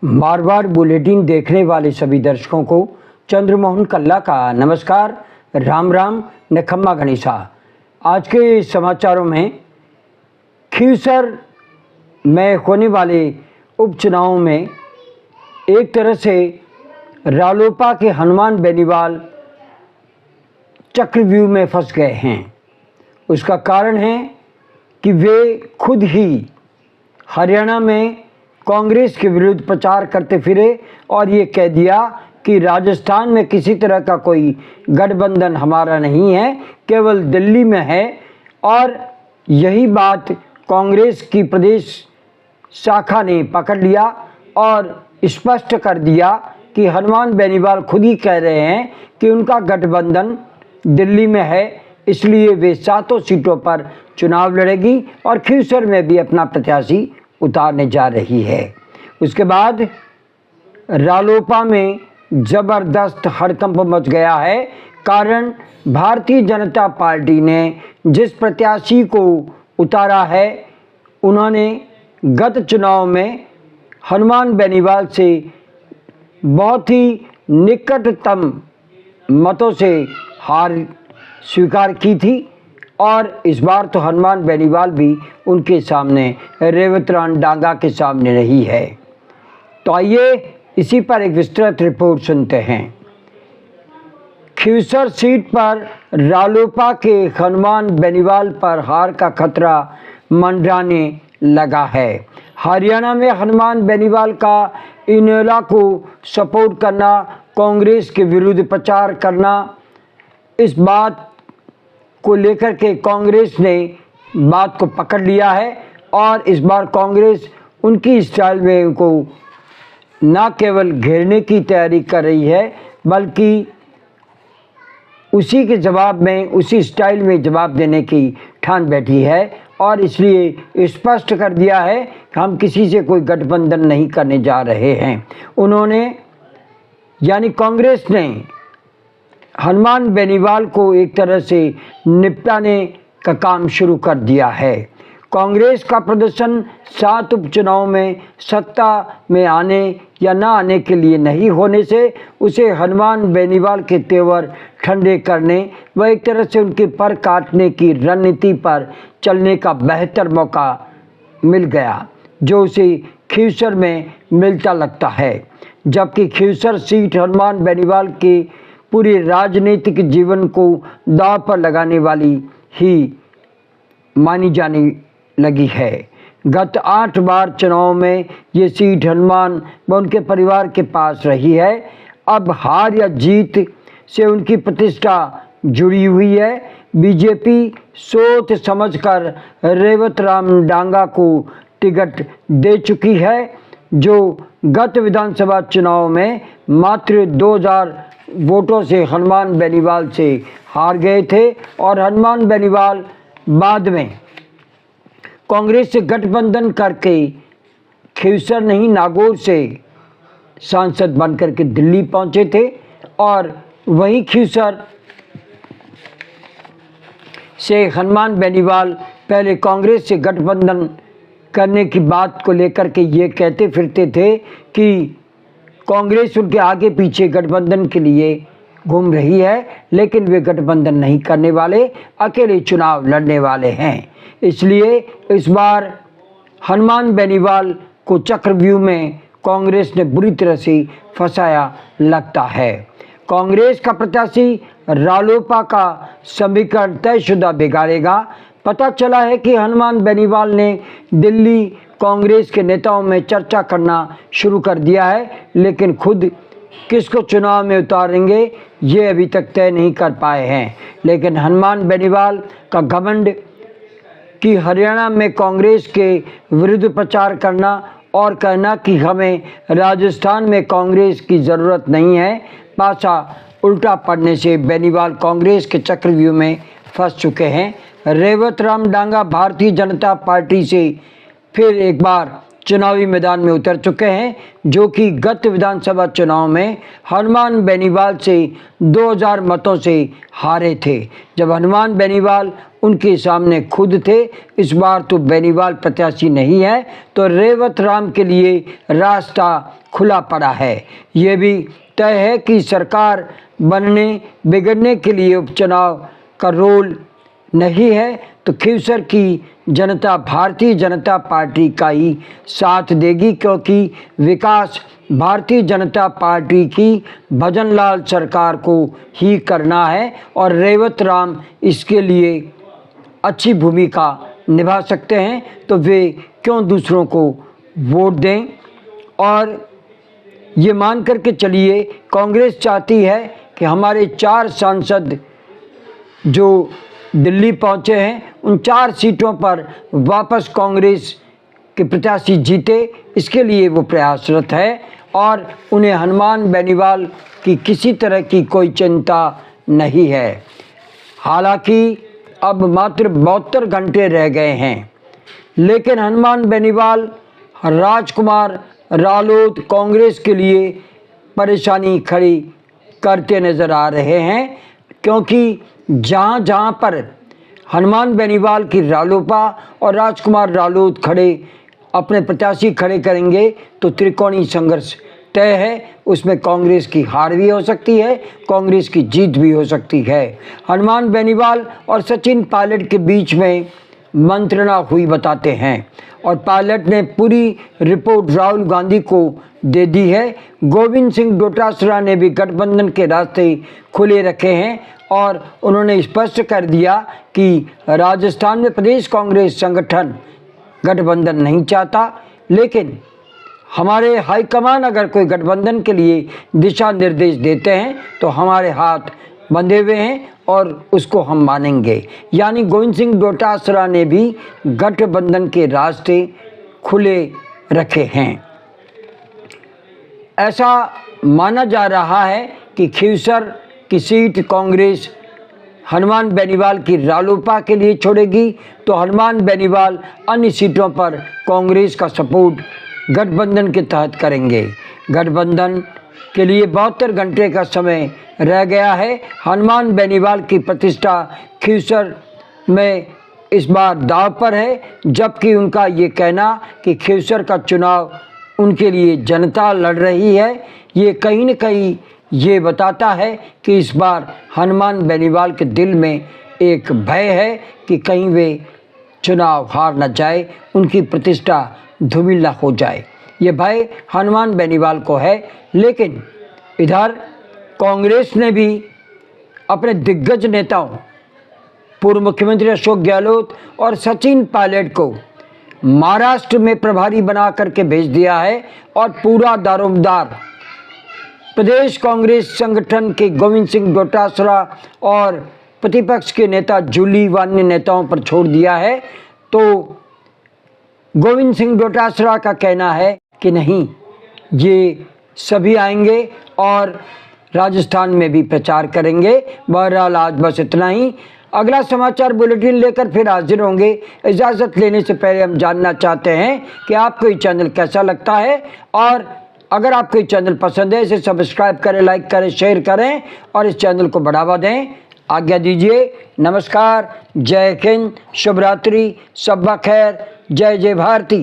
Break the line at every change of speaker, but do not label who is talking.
Marwar bulletin देखने वाले सभी दर्शकों को चंद्रमोहन कल्ला का नमस्कार, राम राम, नखम्मा गणेशा। आज के समाचारों में खींवसर में होने वाले उपचुनावों में एक तरह से रालोपा के हनुमान बेनीवाल चक्रव्यूह में फंस गए हैं। उसका कारण है कि वे खुद ही हरियाणा में कांग्रेस के विरुद्ध प्रचार करते फिरे और ये कह दिया कि राजस्थान में किसी तरह का कोई गठबंधन हमारा नहीं है, केवल दिल्ली में है। और यही बात कांग्रेस की प्रदेश शाखा ने पकड़ लिया और स्पष्ट कर दिया कि हनुमान बेनीवाल खुद ही कह रहे हैं कि उनका गठबंधन दिल्ली में है, इसलिए वे 7 सीटों पर चुनाव लड़ेगी और खींवसर में भी अपना प्रत्याशी उतारने जा रही है। उसके बाद रालोपा में जबरदस्त हड़कंप मच गया है। कारण भारतीय जनता पार्टी ने जिस प्रत्याशी को उतारा है, उन्होंने गत चुनाव में हनुमान बेनीवाल से बहुत ही निकटतम मतों से हार स्वीकार की थी और इस बार तो हनुमान बेनीवाल भी उनके सामने रेवतराम डांगा के सामने रही है। तो आइए इसी पर एक विस्तृत रिपोर्ट सुनते हैं। खींवसर सीट पर रालोपा के हनुमान बेनीवाल पर हार का खतरा मंडराने लगा है। हरियाणा में हनुमान बेनीवाल का इनेलो को सपोर्ट करना, कांग्रेस के विरुद्ध प्रचार करना, इस बात को लेकर के कांग्रेस ने बात को पकड़ लिया है और इस बार कांग्रेस उनकी स्टाइल में उनको न केवल घेरने की तैयारी कर रही है, बल्कि उसी के जवाब में, उसी स्टाइल में जवाब देने की ठान बैठी है और इसलिए स्पष्ट कर दिया है कि हम किसी से कोई गठबंधन नहीं करने जा रहे हैं। उन्होंने यानी कांग्रेस ने हनुमान बेनीवाल को एक तरह से निपटाने का काम शुरू कर दिया है। कांग्रेस का प्रदर्शन 7 उपचुनाव में सत्ता में आने या ना आने के लिए नहीं होने से उसे हनुमान बेनीवाल के तेवर ठंडे करने व एक तरह से उनके पर काटने की रणनीति पर चलने का बेहतर मौका मिल गया, जो उसे खींवसर में मिलता लगता है। जबकि खींवसर सीट हनुमान बेनीवाल के पूरे राजनीतिक जीवन को दांव पर लगाने वाली ही मानी जाने लगी है। गत 8 बार चुनाव में ये सीट हनुमान व उनके परिवार के पास रही है। अब हार या जीत से उनकी प्रतिष्ठा जुड़ी हुई है। बीजेपी सोच समझकर रेवतराम डांगा को टिकट दे चुकी है, जो गत विधानसभा चुनाव में मात्र 2000 वोटों से हनुमान बेनीवाल से हार गए थे और हनुमान बेनीवाल बाद में कांग्रेस से गठबंधन करके खींवसर नहीं नागौर से सांसद बनकर के दिल्ली पहुंचे थे और वहीं खींवसर से हनुमान बेनीवाल पहले कांग्रेस से गठबंधन करने की बात को लेकर के ये कहते फिरते थे कि कांग्रेस उनके आगे पीछे गठबंधन के लिए घूम रही है, लेकिन वे गठबंधन नहीं करने वाले, अकेले चुनाव लड़ने वाले हैं। इसलिए इस बार हनुमान बेनीवाल को चक्रव्यूह में कांग्रेस ने बुरी तरह से फंसाया लगता है। कांग्रेस का प्रत्याशी रालोपा का समीकरण तयशुदा बिगाड़ेगा। पता चला है कि हनुमान बेनीवाल ने दिल्ली कांग्रेस के नेताओं में चर्चा करना शुरू कर दिया है, लेकिन खुद किसको चुनाव में उतारेंगे ये अभी तक तय नहीं कर पाए हैं। लेकिन हनुमान बेनीवाल का घमंड कि हरियाणा में कांग्रेस के विरुद्ध प्रचार करना और कहना कि हमें राजस्थान में कांग्रेस की ज़रूरत नहीं है, पासा उल्टा पड़ने से बेनीवाल कांग्रेस के चक्रव्यूह में फंस चुके हैं। रेवतराम डांगा भारतीय जनता पार्टी से फिर एक बार चुनावी मैदान में उतर चुके हैं, जो कि गत विधानसभा चुनाव में हनुमान बेनीवाल से 2000 मतों से हारे थे। जब हनुमान बेनीवाल उनके सामने खुद थे, इस बार तो बेनीवाल प्रत्याशी नहीं है, तो रेवत राम के लिए रास्ता खुला पड़ा है। ये भी तय है कि सरकार बनने बिगड़ने के लिए उपचुनाव का रोल नहीं है, तो खींवसर की जनता भारतीय जनता पार्टी का ही साथ देगी, क्योंकि विकास भारतीय जनता पार्टी की भजनलाल सरकार को ही करना है और रेवत राम इसके लिए अच्छी भूमिका निभा सकते हैं, तो वे क्यों दूसरों को वोट दें। और ये मान करके चलिए, कांग्रेस चाहती है कि हमारे 4 सांसद जो दिल्ली पहुंचे हैं, उन 4 सीटों पर वापस कांग्रेस के प्रत्याशी जीते, इसके लिए वो प्रयासरत है और उन्हें हनुमान बेनीवाल की किसी तरह की कोई चिंता नहीं है। हालांकि अब मात्र 72 घंटे रह गए हैं, लेकिन हनुमान बेनीवाल राजकुमार रालोद कांग्रेस के लिए परेशानी खड़ी करते नज़र आ रहे हैं, क्योंकि जहाँ जहाँ पर हनुमान बेनीवाल की रालोपा और राजकुमार रालोद खड़े अपने प्रत्याशी खड़े करेंगे, तो त्रिकोणीय संघर्ष तय है। उसमें कांग्रेस की हार भी हो सकती है, कांग्रेस की जीत भी हो सकती है। हनुमान बेनीवाल और सचिन पायलट के बीच में मंत्रणा हुई बताते हैं और पायलट ने पूरी रिपोर्ट राहुल गांधी को दे दी है। गोविंद सिंह डोटासरा ने भी गठबंधन के रास्ते खुले रखे हैं और उन्होंने स्पष्ट कर दिया कि राजस्थान में प्रदेश कांग्रेस संगठन गठबंधन नहीं चाहता, लेकिन हमारे हाईकमान अगर कोई गठबंधन के लिए दिशा निर्देश देते हैं तो हमारे हाथ बंधे हुए हैं और उसको हम मानेंगे। यानी गोविंद सिंह डोटासरा ने भी गठबंधन के रास्ते खुले रखे हैं। ऐसा माना जा रहा है कि खींवसर की सीट कांग्रेस हनुमान बेनीवाल की रालोपा के लिए छोड़ेगी, तो हनुमान बेनीवाल अन्य सीटों पर कांग्रेस का सपोर्ट गठबंधन के तहत करेंगे। गठबंधन के लिए 72 घंटे का समय रह गया है। हनुमान बेनीवाल की प्रतिष्ठा खींवसर में इस बार दांव पर है, जबकि उनका ये कहना कि खींवसर का चुनाव उनके लिए जनता लड़ रही है, ये कहीं न कहीं ये बताता है कि इस बार हनुमान बेनीवाल के दिल में एक भय है कि कहीं वे चुनाव हार न जाए, उनकी प्रतिष्ठा धूमिल न हो जाए। ये भय हनुमान बेनीवाल को है। लेकिन इधर कांग्रेस ने भी अपने दिग्गज नेताओं पूर्व मुख्यमंत्री अशोक गहलोत और सचिन पायलट को महाराष्ट्र में प्रभारी बना करके भेज दिया है और पूरा दारोमदार प्रदेश कांग्रेस संगठन के गोविंद सिंह डोटासरा और प्रतिपक्ष के नेता जूली व अन्य नेताओं पर छोड़ दिया है। तो गोविंद सिंह डोटासरा का कहना है कि नहीं, ये सभी आएंगे और राजस्थान में भी प्रचार करेंगे। बहरहाल आज बस इतना ही। अगला समाचार बुलेटिन लेकर फिर हाजिर होंगे। इजाज़त लेने से पहले हम जानना चाहते हैं कि आपको ये चैनल कैसा लगता है, और अगर आपको ये चैनल पसंद है इसे सब्सक्राइब करें, लाइक करें, शेयर करें और इस चैनल को बढ़ावा दें। आज्ञा दीजिए। नमस्कार, जय हिंद, शुभ रात्रि, शब्बा खैर, जय जय भारती।